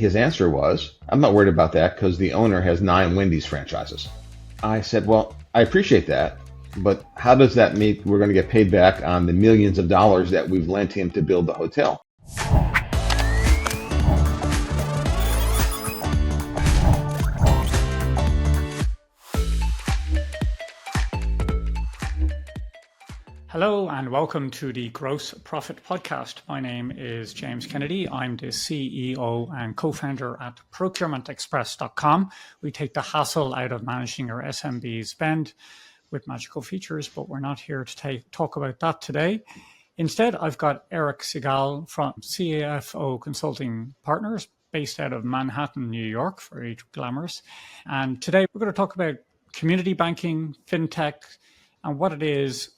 his answer was, I'm not worried about that because the owner has 9 Wendy's franchises. I said, well, I appreciate that, but how does that mean we're going to get paid back on the millions of dollars that we've lent him to build the hotel? Hello and welcome to the Gross Profit Podcast. My name is James Kennedy. I'm the CEO and co-founder at procurementexpress.com. We take the hassle out of managing your SMB spend with magical features, but we're not here to talk about that today. Instead, I've got Eric Segal from CFO Consulting Partners based out of Manhattan, New York, very glamorous. And today we're going to talk about community banking, fintech, and what it is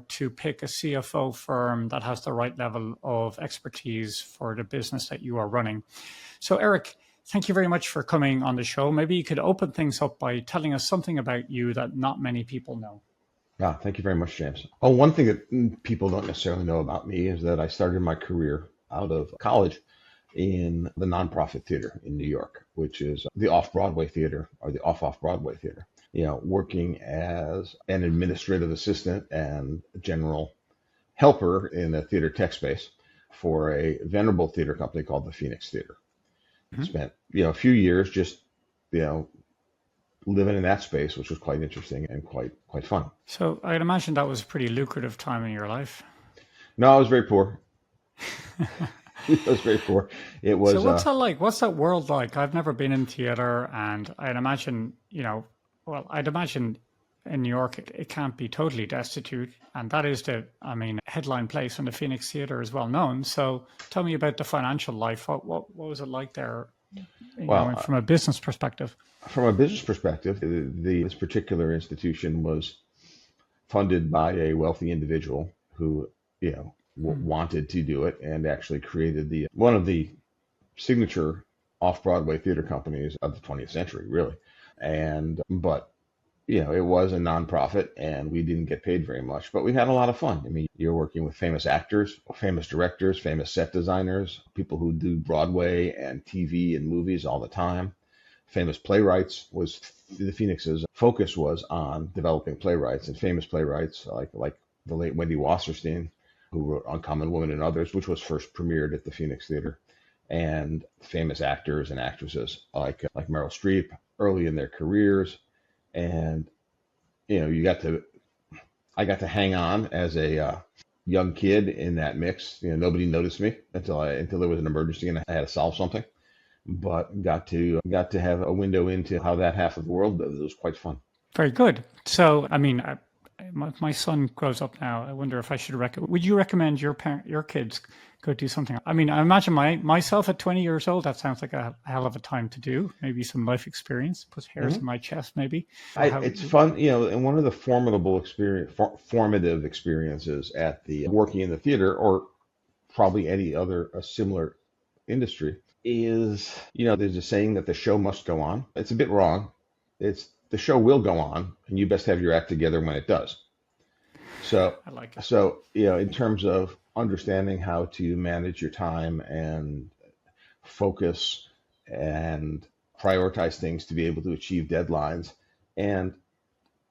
to pick a CFO firm that has the right level of expertise for the business that you are running. So Eric, thank you very much for coming on the show. Maybe you could open things up by telling us something about you that not many people know. Yeah, thank you very much, James. Oh, one thing that people don't necessarily know about me is that I started my career out of college in the nonprofit theater in New York, which is the off-Broadway theater or the off-Broadway theater. Working as an administrative assistant and general helper in the theater tech space for a venerable theater company called the Phoenix Theater. Mm-hmm. Spent, a few years just, living in that space, which was quite interesting and quite fun. So I'd imagine that was a pretty lucrative time in your life. No, I was very poor. I was very poor. It was. So what's that like? What's that world like? I've never been in theater, and I'd imagine, I'd imagine in New York, it can't be totally destitute. And that is headline place in the Phoenix Theater is well known. So tell me about the financial life. What was it like there from a business perspective? From a business perspective, this particular institution was funded by a wealthy individual who, wanted to do it and actually created one of the signature off-Broadway theater companies of the 20th century, really. But it was a nonprofit and we didn't get paid very much, but we had a lot of fun. I mean, you're working with famous actors, famous directors, famous set designers, people who do Broadway and TV and movies all the time. Famous playwrights. The Phoenix's focus was on developing playwrights, and famous playwrights like the late Wendy Wasserstein, who wrote Uncommon Woman and Others, which was first premiered at the Phoenix Theater, and famous actors and actresses like Meryl Streep early in their careers. And I got to hang on as a young kid in that mix. Nobody noticed me until there was an emergency and I had to solve something, but got to have a window into how that half of the world does. It was quite fun. Very good. So my son grows up now. I wonder if I should would you recommend your kids go do something? I imagine myself at 20 years old, that sounds like a hell of a time to do. Maybe some life experience, put hairs in my chest, maybe. It's fun, and one of the formative experiences at the working in the theater, or probably any other similar industry, is, there's a saying that the show must go on. It's a bit wrong. It's the show will go on, and you best have your act together when it does. So, I like it. So, in terms of understanding how to manage your time and focus and prioritize things to be able to achieve deadlines and,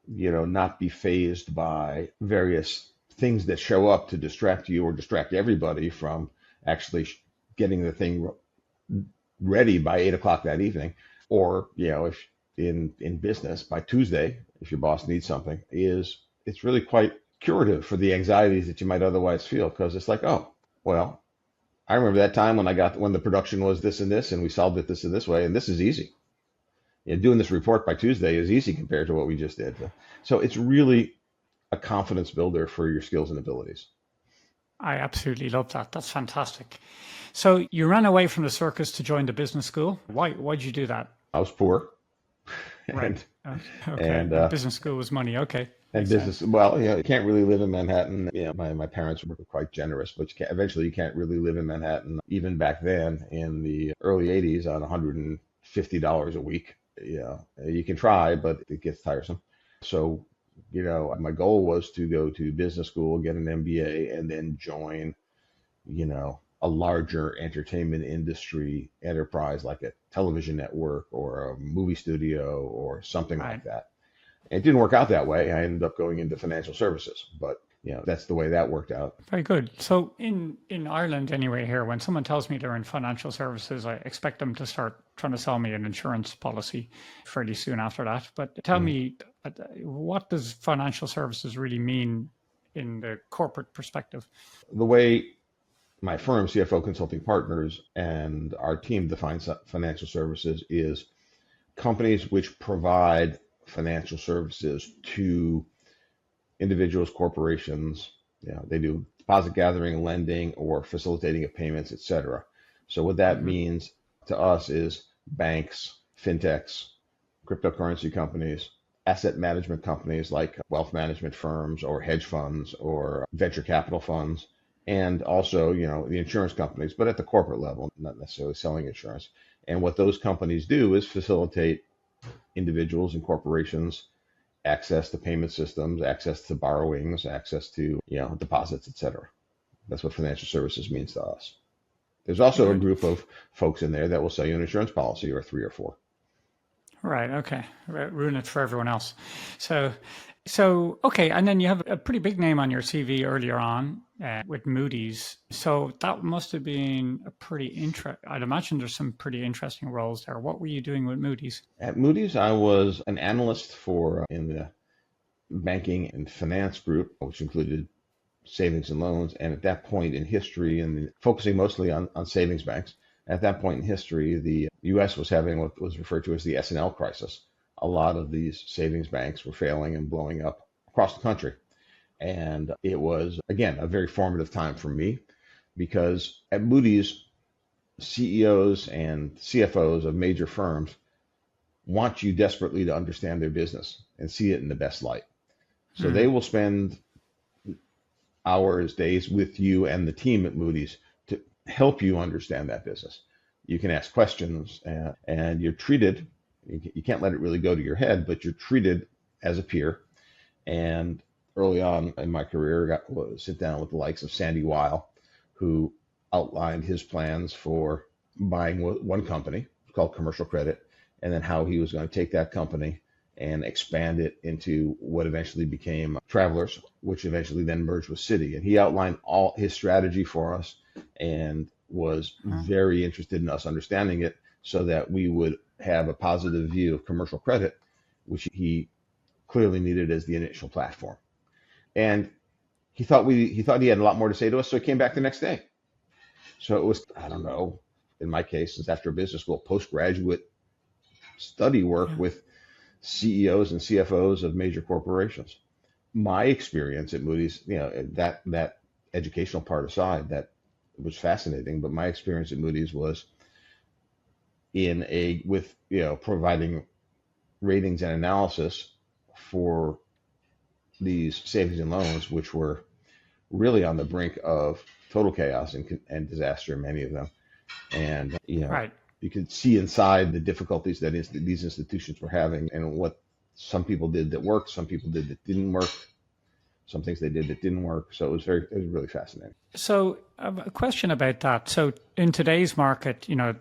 not be fazed by various things that show up to distract you or distract everybody from actually getting the thing ready by 8:00 that evening, or, if in business by Tuesday, if your boss needs something, it's really quite curative for the anxieties that you might otherwise feel, because it's like, oh, well, I remember that time when the production was this and this, and we solved it this and this way, and this is easy. Doing this report by Tuesday is easy compared to what we just did. So it's really a confidence builder for your skills and abilities. I absolutely love that. That's fantastic. So you ran away from the circus to join the business school. Why'd you do that? I was poor. Right. And business school was money. Okay. And business, well, you can't really live in Manhattan. My parents were quite generous, but eventually you can't really live in Manhattan, even back then in the early 80s, on $150 a week. You can try, but it gets tiresome. So, my goal was to go to business school, get an MBA, and then join, a larger entertainment industry enterprise like a television network or a movie studio or something Right. like that. It didn't work out that way. I ended up going into financial services, but that's the way that worked out. Very good. So in Ireland anyway here, when someone tells me they're in financial services, I expect them to start trying to sell me an insurance policy fairly soon after that. But tell Mhm. me, what does financial services really mean in the corporate perspective? The way my firm, CFO Consulting Partners, and our team defines financial services is companies which provide financial services to individuals, corporations. They do deposit gathering, lending, or facilitating of payments, etc. So what that Hmm. means to us is banks, fintechs, cryptocurrency companies, asset management companies like wealth management firms or hedge funds or venture capital funds, and also, the insurance companies, but at the corporate level, not necessarily selling insurance. And what those companies do is facilitate individuals and corporations access to payment systems, access to borrowings, access to, deposits, etc. That's what financial services means to us. There's Very also a good. group of folks in there that will sell you an insurance policy or three or four. Right. Okay. Ruin it for everyone else. So, okay. And then you have a pretty big name on your CV earlier on with Moody's. So that must have been a pretty I'd imagine there's some pretty interesting roles there. What were you doing with Moody's? At Moody's, I was an analyst in the banking and finance group, which included savings and loans. And at that point in history, and focusing mostly on savings banks, at that point in history, the U.S. was having what was referred to as the S&L crisis. A lot of these savings banks were failing and blowing up across the country. And it was, again, a very formative time for me because at Moody's, CEOs and CFOs of major firms want you desperately to understand their business and see it in the best light. So they Hmm. will spend hours, days with you and the team at Moody's to help you understand that business. You can ask questions and you're treated, you can't let it really go to your head, but you're treated as a peer. And early on in my career, I got to sit down with the likes of Sandy Weil, who outlined his plans for buying one company called Commercial Credit, and then how he was going to take that company and expand it into what eventually became Travelers, which eventually then merged with Citi. And he outlined all his strategy for us and was Huh. very interested in us understanding it so that we would have a positive view of commercial credit, which he clearly needed as the initial platform. And he thought he had a lot more to say to us, so he came back the next day. So it was, I don't know, in my case, it's after business school, postgraduate study work Yeah. with CEOs and CFOs of major corporations. My experience at Moody's, that educational part aside, that was fascinating. But my experience at Moody's was with providing ratings and analysis for these savings and loans, which were really on the brink of total chaos and disaster, many of them. And Right. you could see inside the difficulties that these institutions were having, and what some people did that worked, some people did that didn't work, some things they did that didn't work. So it was really fascinating. So a question about that. So in today's market, a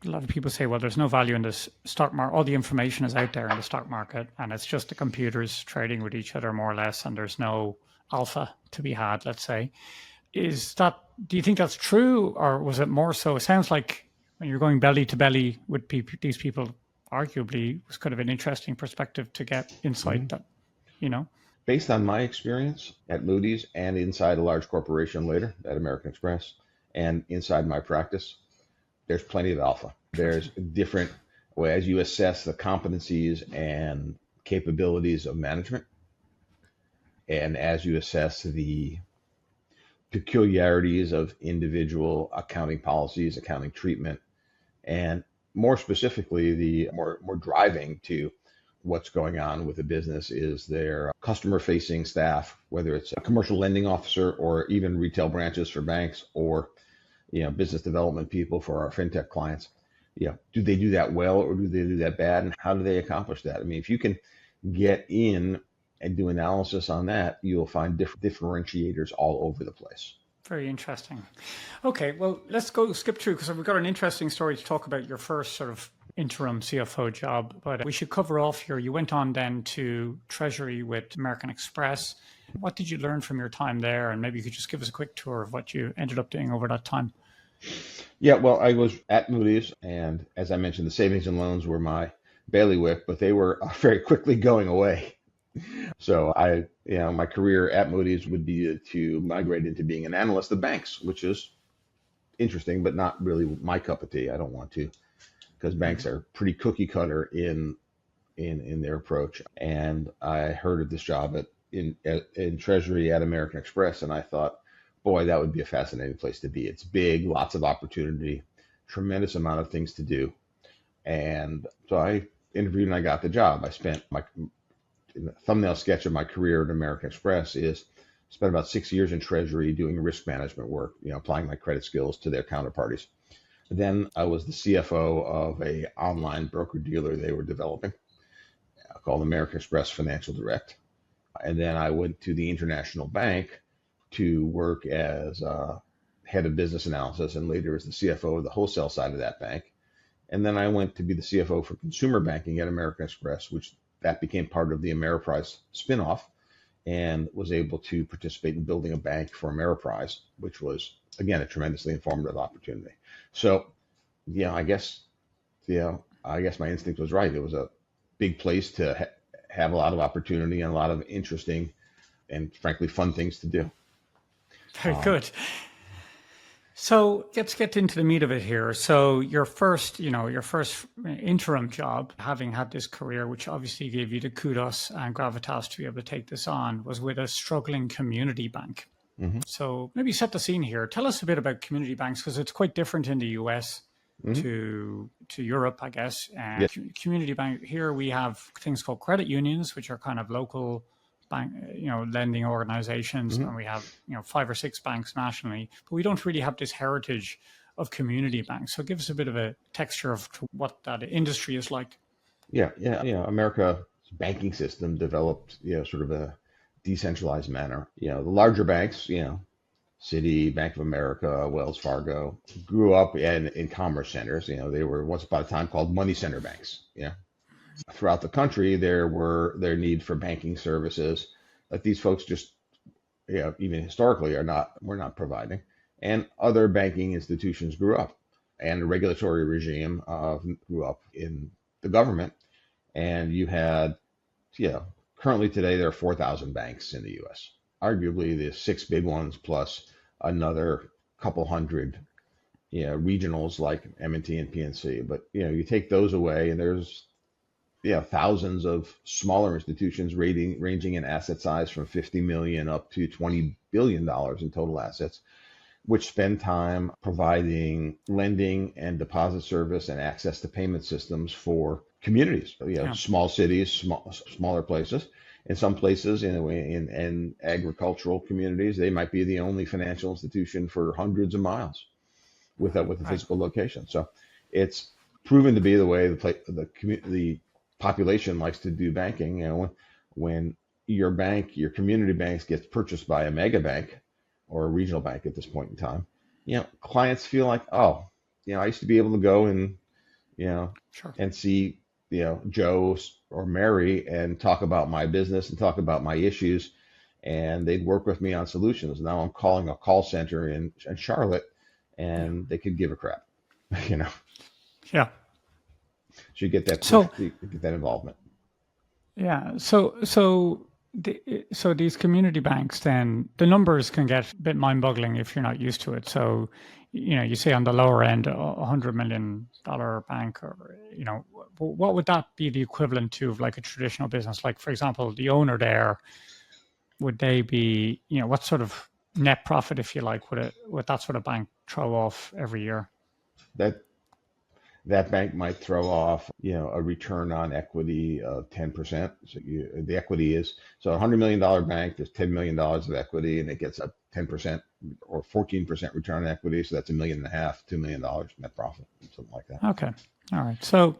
lot of people say, well, there's no value in this stock market. All the information is out there in the stock market, and it's just the computers trading with each other more or less, and there's no alpha to be had, let's say. Do you think that's true, or was it more so? It sounds like when you're going belly to belly with these people, arguably was kind of an interesting perspective to get insight Mhm. that, you know. Based on my experience at Moody's and inside a large corporation later at American Express and inside my practice, there's plenty of alpha. There's different ways you assess the competencies and capabilities of management, and as you assess the peculiarities of individual accounting policies, accounting treatment, and more specifically, the more driving to what's going on with the business is their customer facing staff, whether it's a commercial lending officer or even retail branches for banks or business development people for our fintech clients. Do they do that well or do they do that bad, and how do they accomplish that? I mean, if you can get in and do analysis on that, you'll find different differentiators all over the place. Very interesting. Okay, well, let's go skip through because we've got an interesting story to talk about your first sort of interim CFO job. But we should cover off here. You went on then to Treasury with American Express. What did you learn from your time there? And maybe you could just give us a quick tour of what you ended up doing over that time. Yeah, well, I was at Moody's, and as I mentioned, the savings and loans were my bailiwick, but they were very quickly going away. So my career at Moody's would be to migrate into being an analyst of banks, which is interesting, but not really my cup of tea. I don't want to, because banks are pretty cookie cutter in their approach. And I heard of this job in Treasury at American Express, and I thought, boy, that would be a fascinating place to be. It's big, lots of opportunity, tremendous amount of things to do. And so I interviewed and I got the job. I spent my thumbnail sketch of my career at American Express is spent about 6 years in Treasury doing risk management work, applying my credit skills to their counterparties. Then I was the CFO of a online broker dealer they were developing called American Express Financial Direct. And then I went to the International Bank to work as head of business analysis and later as the CFO of the wholesale side of that bank. And then I went to be the CFO for consumer banking at American Express, which that became part of the Ameriprise spinoff, and was able to participate in building a bank for Ameriprise, which was, again, a tremendously informative opportunity. So, I guess my instinct was right. It was a big place to have a lot of opportunity and a lot of interesting and frankly fun things to do. Very good. So let's get into the meat of it here. So your first interim job, having had this career, which obviously gave you the kudos and gravitas to be able to take this on, was with a struggling community bank. Mm-hmm. So maybe set the scene here. Tell us a bit about community banks, because it's quite different in the US to Europe, I guess. And community bank, here we have things called credit unions, which are kind of local bank, lending organizations, and we have 5 or 6 banks nationally, but we don't really have this heritage of community banks. So give us a bit of a texture of what that industry is like. America's banking system developed sort of a decentralized manner. The larger banks, Citi, Bank of America, Wells Fargo, grew up in commerce centers. They were once upon a time called money center banks. Throughout the country, their need for banking services that these folks just, even historically were not providing, and other banking institutions grew up, and the regulatory regime grew up in the government, and you had, currently today there are 4,000 banks in the U.S. Arguably, the 6 big ones plus another couple hundred, regionals like M&T and PNC. But you take those away, and there's thousands of smaller institutions ranging in asset size from 50 million up to $20 billion in total assets, which spend time providing lending and deposit service and access to payment systems for communities, small cities, smaller places. In some places, in agricultural communities, they might be the only financial institution for hundreds of miles with a physical location. So it's proven to be the way the population likes to do banking. When your community banks gets purchased by a mega bank or a regional bank at this point in time, clients feel like, I used to be able to go and, Sure. and see, Joe or Mary and talk about my business and talk about my issues, and they'd work with me on solutions. Now I'm calling a call center in Charlotte, and they could give a crap, Yeah. So you get that involvement. Yeah. So these community banks, then the numbers can get a bit mind-boggling if you're not used to it. So, you say on the lower end, $100 million bank, or what would that be the equivalent to of like a traditional business? Like, for example, the owner there, would they be, what sort of net profit, if you like, would that sort of bank throw off every year? That bank might throw off, a return on equity of 10%. So the equity is, so a $100 million bank, there's $10 million of equity, and it gets a 10% or 14% return on equity. So that's $1.5 million, $2 million net profit, something like that. Okay. All right. So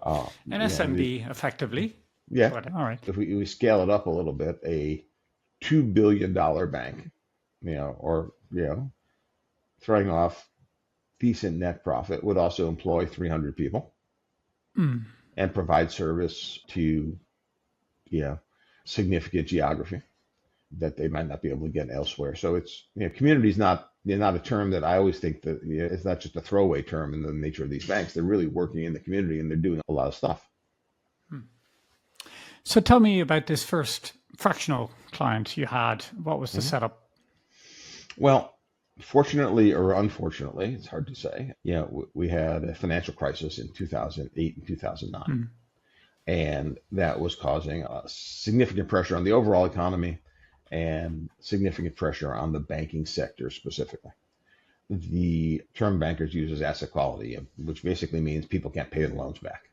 an SMB effectively. Yeah. But, all right. If we scale it up a little bit, a $2 billion bank, throwing off decent net profit, would also employ 300 people Mm. and provide service to, significant geography that they might not be able to get elsewhere. So it's, community is not a term that I always think that, it's not just a throwaway term in the nature of these banks. They're really working in the community and they're doing a lot of stuff. So tell me about this first fractional client you had. What was the setup? Well, fortunately or unfortunately, it's hard to say. We had a financial crisis in 2008 and 2009. And that was causing significant pressure on the overall economy and significant pressure on the banking sector specifically. The term bankers use is asset quality, which basically means people can't pay the loans back.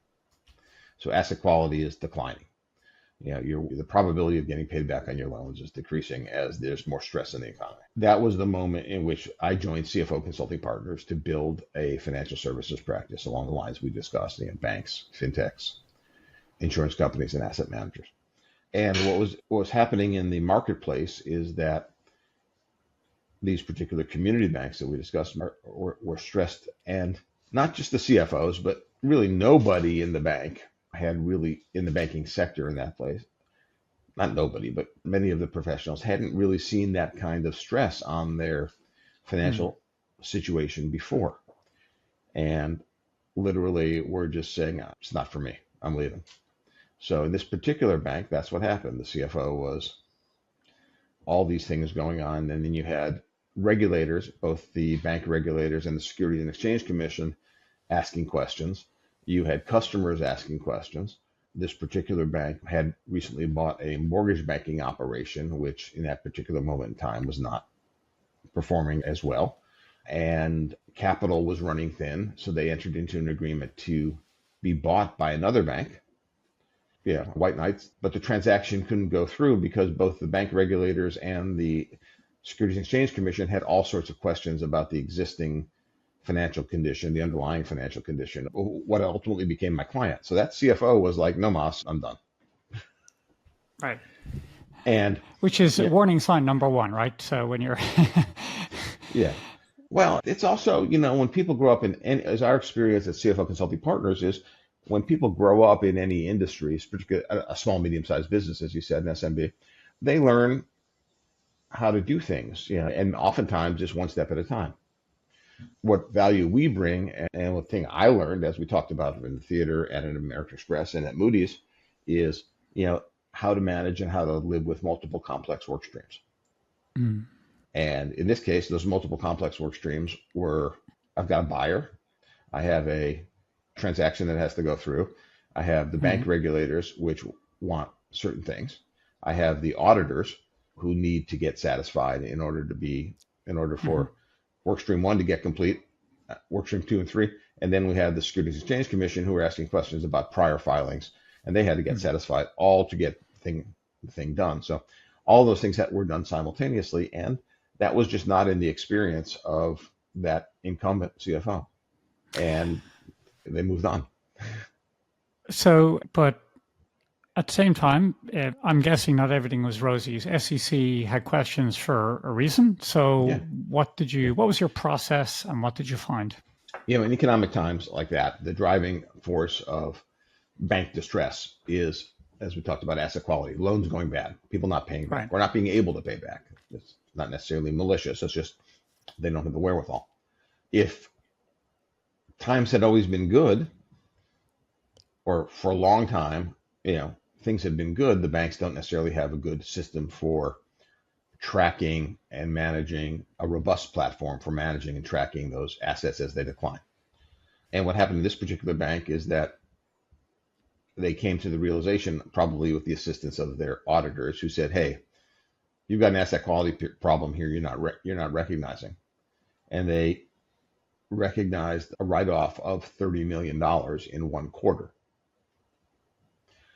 So asset quality is declining. The probability of getting paid back on your loans is decreasing as there's more stress in the economy. That was the moment in which I joined CFO Consulting Partners to build a financial services practice along the lines we discussed, banks, fintechs, insurance companies, and asset managers. And what was happening in the marketplace is that these particular community banks that we discussed were stressed, and not just the CFOs, but really nobody in the bank had really in the banking sector in that place. Not nobody, but many of the professionals hadn't really seen that kind of stress on their financial situation before. And literally were just saying, it's not for me, I'm leaving. So in this particular bank, that's what happened. The CFO was all these things going on. And then you had regulators, both the bank regulators and the Securities and Exchange Commission asking questions. You had customers asking questions. This particular bank had recently bought a mortgage banking operation, which in that particular moment in time was not performing as well. And capital was running thin. So they entered into an agreement to be bought by another bank. White Knights, but the transaction couldn't go through because both the bank regulators and the Securities and Exchange Commission had all sorts of questions about the existing financial condition, the underlying financial condition, what ultimately became my client. So that CFO was like, no mas, I'm done. Right. And which is warning sign number one, right? So when you're yeah. Well, it's also, when people grow up as our experience at CFO Consulting Partners is, when people grow up in any industries, particularly a small, medium-sized business, as you said, an SMB, they learn how to do things, and oftentimes just one step at a time. What value we bring, and what thing I learned, as we talked about in the theater and at American Express and at Moody's, is, how to manage and how to live with multiple complex work streams. And in this case, those multiple complex work streams were, I've got a buyer, I have a transaction that has to go through. I have the bank regulators, which want certain things. I have the auditors who need to get satisfied in order for work stream 1 to get complete, work stream 2 and 3. And then we have the Securities and Exchange Commission who are asking questions about prior filings, and they had to get satisfied all to get the thing done. So all those things that were done simultaneously, and that was just not in the experience of that incumbent CFO. And they moved on. So, but at the same time, I'm guessing not everything was rosy. SEC had questions for a reason. So what was your process and what did you find? In economic times like that, the driving force of bank distress is, as we talked about, asset quality, loans going bad, people not paying back, or not being able to pay back. It's not necessarily malicious. It's just they don't have the wherewithal. If times had always been good, or for a long time, things had been good, the banks don't necessarily have a good system for tracking and managing, a robust platform for managing and tracking those assets as they decline. And what happened to this particular bank is that they came to the realization, probably with the assistance of their auditors, who said, hey, you've got an asset quality problem here you're not recognizing. And they recognized a write-off of $30 million in one quarter.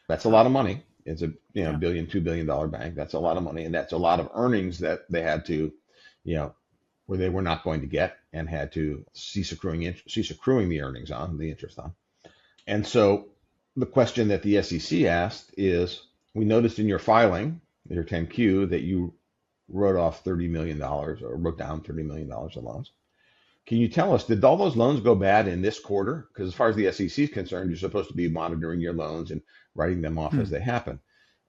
That's a lot of money. It's a $1 billion, $2 billion bank. That's a lot of money, and that's a lot of earnings that they had to, where they were not going to get, and had to cease accruing the earnings on, the interest on. And so the question that the SEC asked is, we noticed in your filing, your 10Q, that you wrote off $30 million or wrote down $30 million of loans. can you tell us, did all those loans go bad in this quarter? Because as far as the SEC is concerned, you're supposed to be monitoring your loans and writing them off as Hmm. they happen.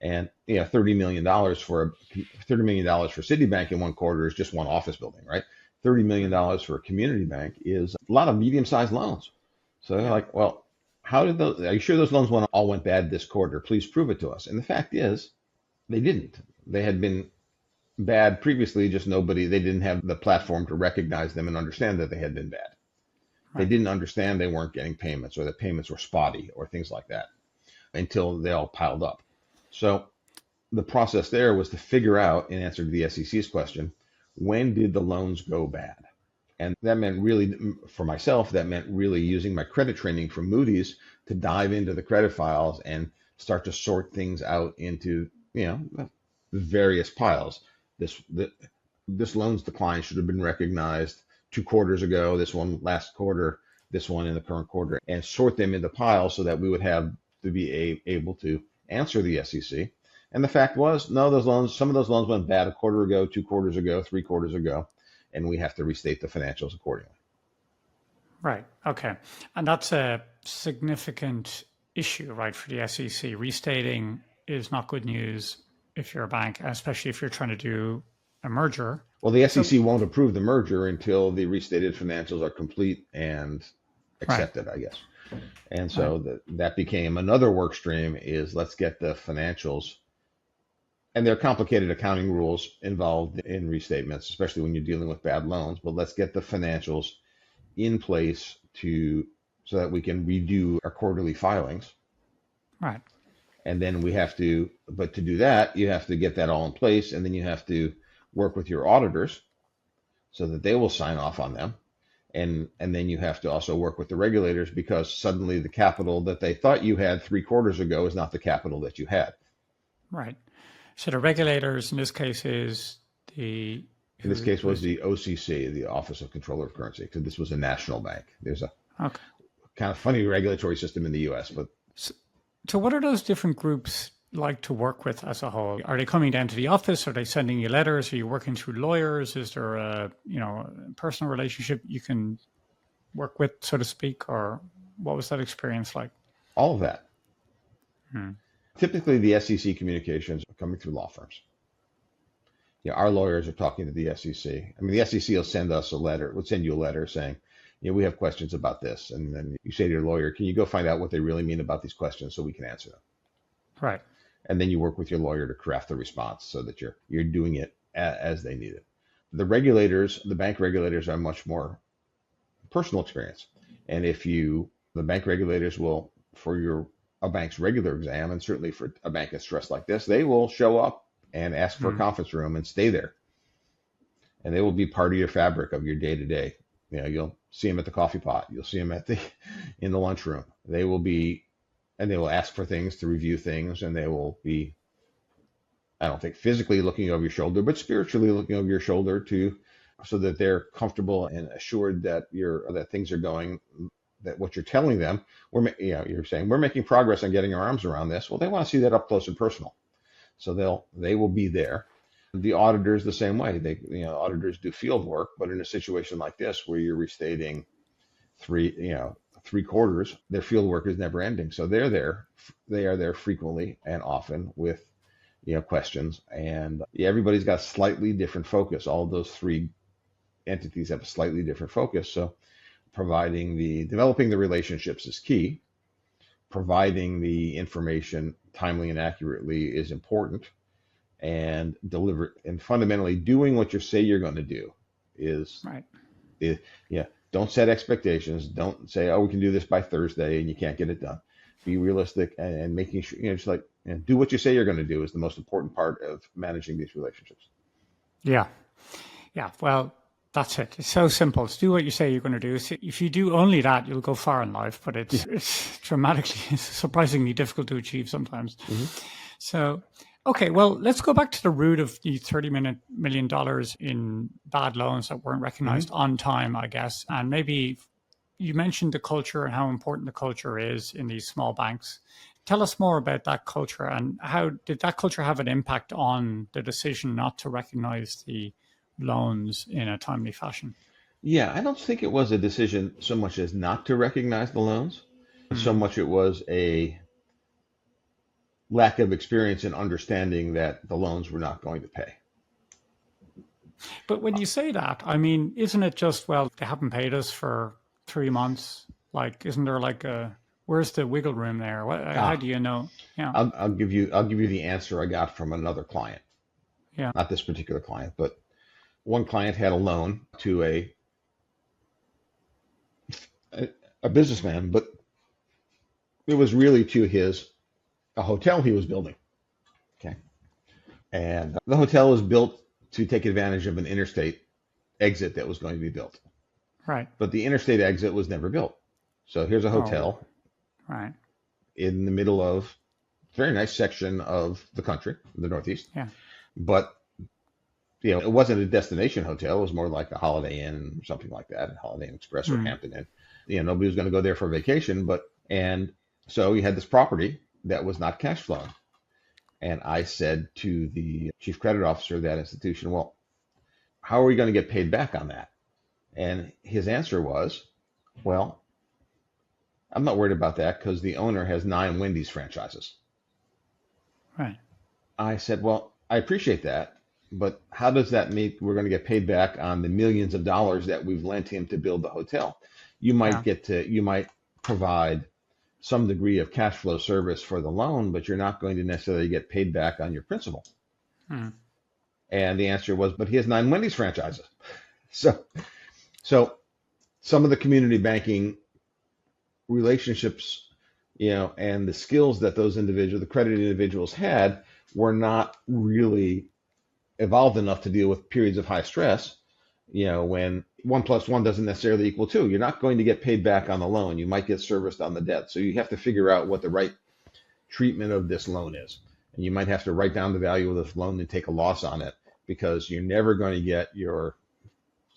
And $30 million for Citibank in one quarter is just one office building, right? $30 million for a community bank is a lot of medium-sized loans. So they're Yeah. like, well, how did those? Are you sure those loans all went bad this quarter? Please prove it to us. And the fact is, they didn't. They had been bad previously, just they didn't have the platform to recognize them and understand that they had been bad. They Right. didn't understand they weren't getting payments, or the payments were spotty or things like that until they all piled up. So the process there was to figure out, in answer to the SEC's question, when did the loans go bad? And that meant really, for myself, that meant really using my credit training from Moody's to dive into the credit files and start to sort things out into, various piles. This loan's decline should have been recognized 2 quarters ago, this one last quarter, this one in the current quarter, and sort them into piles so that we would have to be able to answer the SEC. And the fact was, no, some of those loans went bad a quarter ago, 2 quarters ago, 3 quarters ago, and we have to restate the financials accordingly. Right. Okay. And that's a significant issue, right, for the SEC. Restating is not good news if you're a bank, especially if you're trying to do a merger. Well, the So, SEC won't approve the merger until the restated financials are complete and right, accepted, I guess. And right, so that became another work stream, is let's get the financials. And there are complicated accounting rules involved in restatements, especially when you're dealing with bad loans, but let's get the financials in place so that we can redo our quarterly filings. right, And then but to do that, you have to get that all in place, and then you have to work with your auditors so that they will sign off on them. And then you have to also work with the regulators, because suddenly the capital that they thought you had 3 quarters ago is not the capital that you had. right. So the regulators in this case is the In this case was who's the OCC, the Office of Controller of Currency, because this was a national bank. There's a okay. kind of funny regulatory system in the US, but So, so what are those different groups like to work with as a whole? Are they coming down to the office? Are they sending you letters? Are you working through lawyers? Is there a personal relationship you can work with, so to speak, or what was that experience like? all of that. Hmm. Typically, the SEC communications are coming through law firms. Our lawyers are talking to the SEC. I mean, the SEC will send you a letter saying, we have questions about this. And then you say to your lawyer, can you go find out what they really mean about these questions so we can answer them? Right. And then you work with your lawyer to craft the response so that you're doing it as they need it. The bank regulators, are much more personal experience. And the bank regulators will, for a bank's regular exam, and certainly for a bank that's stressed like this, they will show up and ask for a Hmm. conference room and stay there. And they will be part of your fabric of your day to day. You'll see them at the coffee pot. You'll see them in the lunchroom. They will ask for things, to review things, and they will be, I don't think physically looking over your shoulder, but spiritually looking over your shoulder so that they're comfortable and assured that things are going, that what you're telling them, you're saying we're making progress on getting our arms around this. Well, they want to see that up close and personal. So they will be there. The auditors the same way. Auditors do field work, but in a situation like this where you're restating 3 quarters, their field work is never ending. So they're there. They are there frequently and often with questions, and everybody's got a slightly different focus. All of those three entities have a slightly different focus. So developing the relationships is key. Providing the information timely and accurately is important, and fundamentally doing what you say you're going to do is, Right. yeah. Don't set expectations. Don't say, oh, we can do this by Thursday, and you can't get it done. Be realistic, and making sure, just like, do what you say you're going to do is the most important part of managing these relationships. Yeah. Yeah. Well, that's it. It's so simple. It's do what you say you're going to do. If you do only that, you'll go far in life, but Yeah. it's dramatically, surprisingly difficult to achieve sometimes. Mm-hmm. So, okay, well, let's go back to the root of the $30 million in bad loans that weren't Mm-hmm. recognized on time, I guess. And maybe you mentioned the culture and how important the culture is in these small banks. Tell us more about that culture, and how did that culture have an impact on the decision not to recognize the loans in a timely fashion? Yeah, I don't think it was a decision so much as not to recognize the loans, so Mm. much it was a lack of experience in understanding that the loans were not going to pay. But when you say that, I mean, isn't it just, well, they haven't paid us for 3 months? Like, isn't there like where's the wiggle room there? How Ah, do you know? Yeah, I'll give you the answer I got from another client, yeah, not this particular client, but one client had a loan to a, a businessman, but it was really to a hotel he was building. Okay. And the hotel was built to take advantage of an interstate exit that was going to be built. right. But the interstate exit was never built. So here's a Oh, hotel right. in the middle of a very nice section of the country, the Northeast. Yeah. But it wasn't a destination hotel. It was more like a Holiday Inn or something like that, Holiday Inn Express or Mm. Hampton Inn. Nobody was going to go there for vacation, and so he had this property that was not cash flowing. And I said to the chief credit officer of that institution, well, how are we going to get paid back on that? And his answer was, well, I'm not worried about that because the owner has 9 Wendy's franchises. Right. I said, well, I appreciate that, but how does that mean we're going to get paid back on the millions of dollars that we've lent him to build the hotel? You Yeah. might provide some degree of cash flow service for the loan, but you're not going to necessarily get paid back on your principal. Mm. And the answer was, but he has 9 Wendy's franchises. So, so some of the community banking relationships, and the skills that the credited individuals had were not really evolved enough to deal with periods of high stress, when 1 + 1 doesn't necessarily equal 2. You're not going to get paid back on the loan. You might get serviced on the debt. So you have to figure out what the right treatment of this loan is. And you might have to write down the value of this loan and take a loss on it because you're never going to get your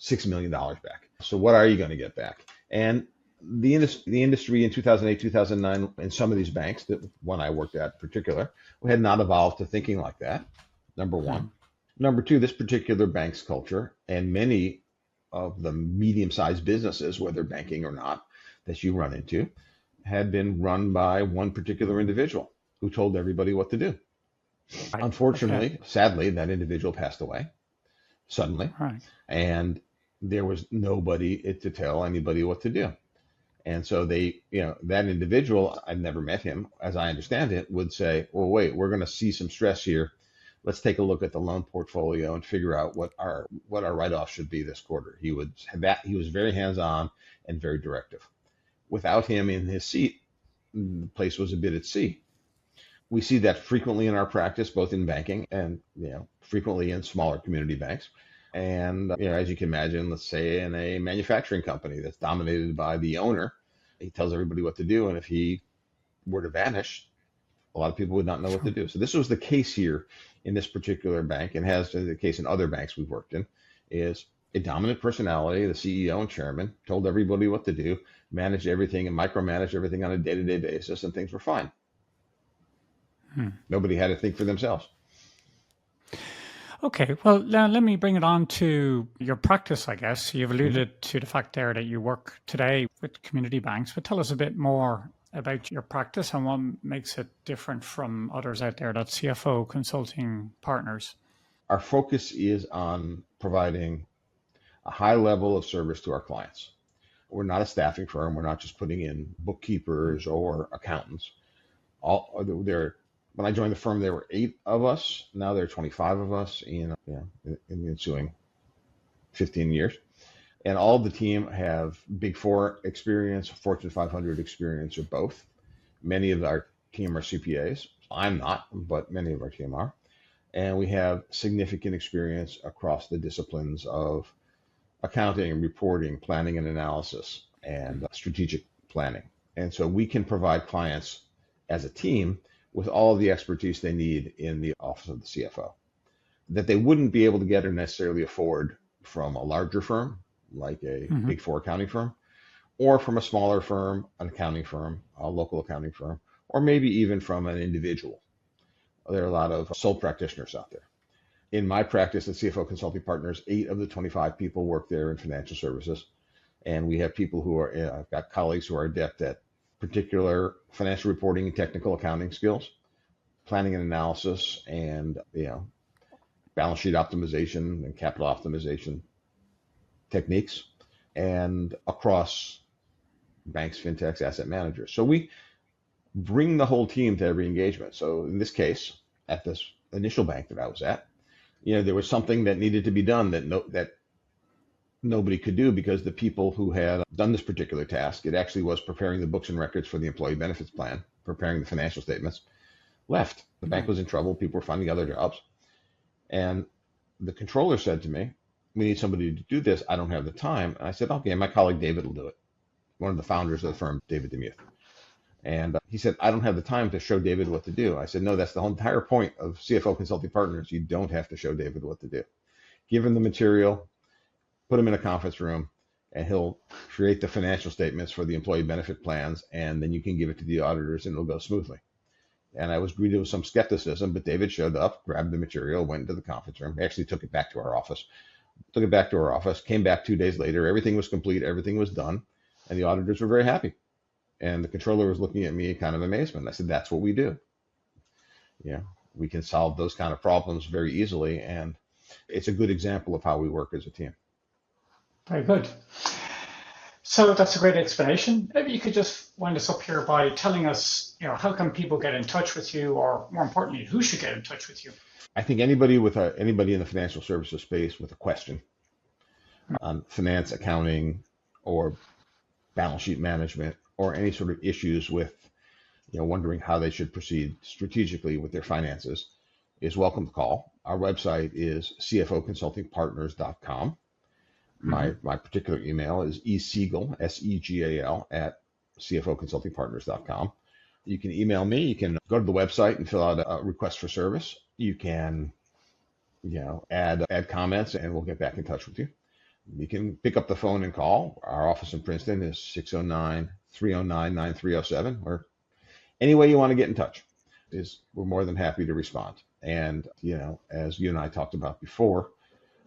$6 million back. So what are you going to get back? And the industry in 2008, 2009, in some of these banks, the one I worked at in particular, had not evolved to thinking like that, number one. Mm. Number two, this particular bank's culture and many of the medium-sized businesses, whether banking or not, that you run into, had been run by one particular individual who told everybody what to do. Right. Okay. Unfortunately, sadly, that individual passed away suddenly, Right. and there was nobody to tell anybody what to do. And so that individual, I've never met him, as I understand it, would say, well, wait, we're going to see some stress here. Let's take a look at the loan portfolio and figure out what our write-off should be this quarter. He was very hands-on and very directive. Without him in his seat, the place was a bit at sea. We see that frequently in our practice, both in banking and frequently in smaller community banks. And as you can imagine, let's say in a manufacturing company that's dominated by the owner, he tells everybody what to do, and if he were to vanish, a lot of people would not know what to Sure. do. So this was the case here in this particular bank, and has been the case in other banks we've worked in, is a dominant personality, the CEO and chairman, told everybody what to do, managed everything and micromanaged everything on a day-to-day basis, and things were fine. Mm. Nobody had to think for themselves. Okay. Well, now let me bring it on to your practice, I guess. You've Mhm. alluded to the fact there that you work today with community banks, but tell us a bit more about your practice and what makes it different from others out there, that CFO consulting partners. Our focus is on providing a high level of service to our clients. We're not a staffing firm. We're not just putting in bookkeepers or accountants. When I joined the firm, there were 8 of us. Now there are 25 of us in the ensuing 15 years. And all of the team have Big Four experience, Fortune 500 experience, or both. Many of our team are CPAs. I'm not, but many of our team are. And we have significant experience across the disciplines of accounting and reporting, planning and analysis, and strategic planning. And so we can provide clients as a team with all of the expertise they need in the office of the CFO that they wouldn't be able to get or necessarily afford from a larger firm, like a Hmm. Big Four accounting firm, or from a smaller firm, an accounting firm, a local accounting firm, or maybe even from an individual. There are a lot of sole practitioners out there. in my practice at CFO Consulting Partners, 8 of the 25 people work there in financial services. And we have people who are, I've got colleagues who are adept at particular financial reporting and technical accounting skills, planning and analysis, and balance sheet optimization and capital optimization techniques, and across banks, fintechs, asset managers. So we bring the whole team to every engagement. So in this case, at this initial bank that I was at, there was something that needed to be done that nobody could do, because the people who had done this particular task, it actually was preparing the books and records for the employee benefits plan, preparing the financial statements, left. The bank was in trouble. People were finding other jobs. And the controller said to me, we need somebody to do this. I don't have the time. And I said, okay, my colleague David will do it. One of the founders of the firm, David Demuth. And he said, I don't have the time to show David what to do. I said, no, that's the whole entire point of CFO Consulting Partners. You don't have to show David what to do. Give him the material, put him in a conference room, and he'll create the financial statements for the employee benefit plans, and then you can give it to the auditors and it'll go smoothly. And I was greeted with some skepticism, but David showed up, grabbed the material, went into the conference room, actually took it back to our office, came back 2 days later, everything was complete, everything was done, and the auditors were very happy. And the controller was looking at me kind of amazement. I said, that's what we do. We can solve those kind of problems very easily, and it's a good example of how we work as a team. Very good. So that's a great explanation. Maybe you could just wind us up here by telling us, how can people get in touch with you, or more importantly, who should get in touch with you? I think anybody in the financial services space with a question on finance, accounting, or balance sheet management, or any sort of issues with, wondering how they should proceed strategically with their finances, is welcome to call. Our website is cfoconsultingpartners.com. My particular email is esegal, Segal, at cfoconsultingpartners.com. You can email me. You can go to the website and fill out a request for service. You can, add comments, and we'll get back in touch with you. You can pick up the phone and call. Our office in Princeton is 609-309-9307, or any way you want to get in touch. We're more than happy to respond. And, as you and I talked about before,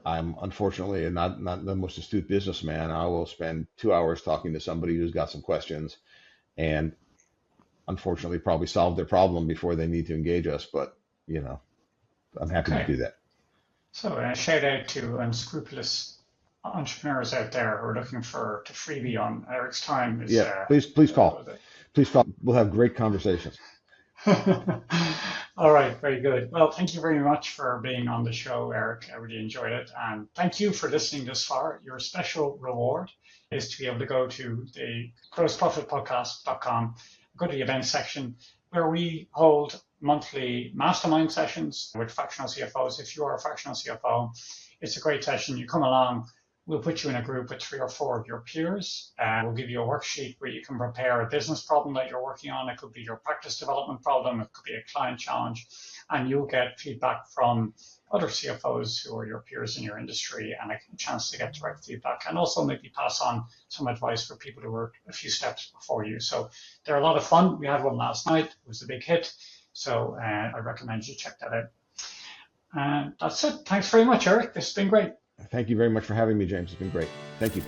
I'm unfortunately not the most astute businessman. I will spend 2 hours talking to somebody who's got some questions, and unfortunately probably solve their problem before they need to engage us. But, I'm happy to do that. So a shout out to unscrupulous entrepreneurs out there who are looking to freebie on Eric's time. Please call. Please call. We'll have great conversations. All right, very good. Well, thank you very much for being on the show, Eric. I really enjoyed it. And thank you for listening this far. Your special reward is to be able to go to the grossprofitpodcast.com, go to the events section, where we hold monthly mastermind sessions with fractional CFOs. If you are a fractional CFO, it's a great session. You come along. We'll put you in a group with 3 or 4 of your peers. We'll give you a worksheet where you can prepare a business problem that you're working on. It could be your practice development problem. It could be a client challenge. And you'll get feedback from other CFOs who are your peers in your industry, and a chance to get direct feedback, and also maybe pass on some advice for people who were a few steps before you. So they're a lot of fun. We had one last night. It was a big hit. So I recommend you check that out. And that's it. Thanks very much, Eric. This has been great. Thank you very much for having me, James. It's been great. Thank you.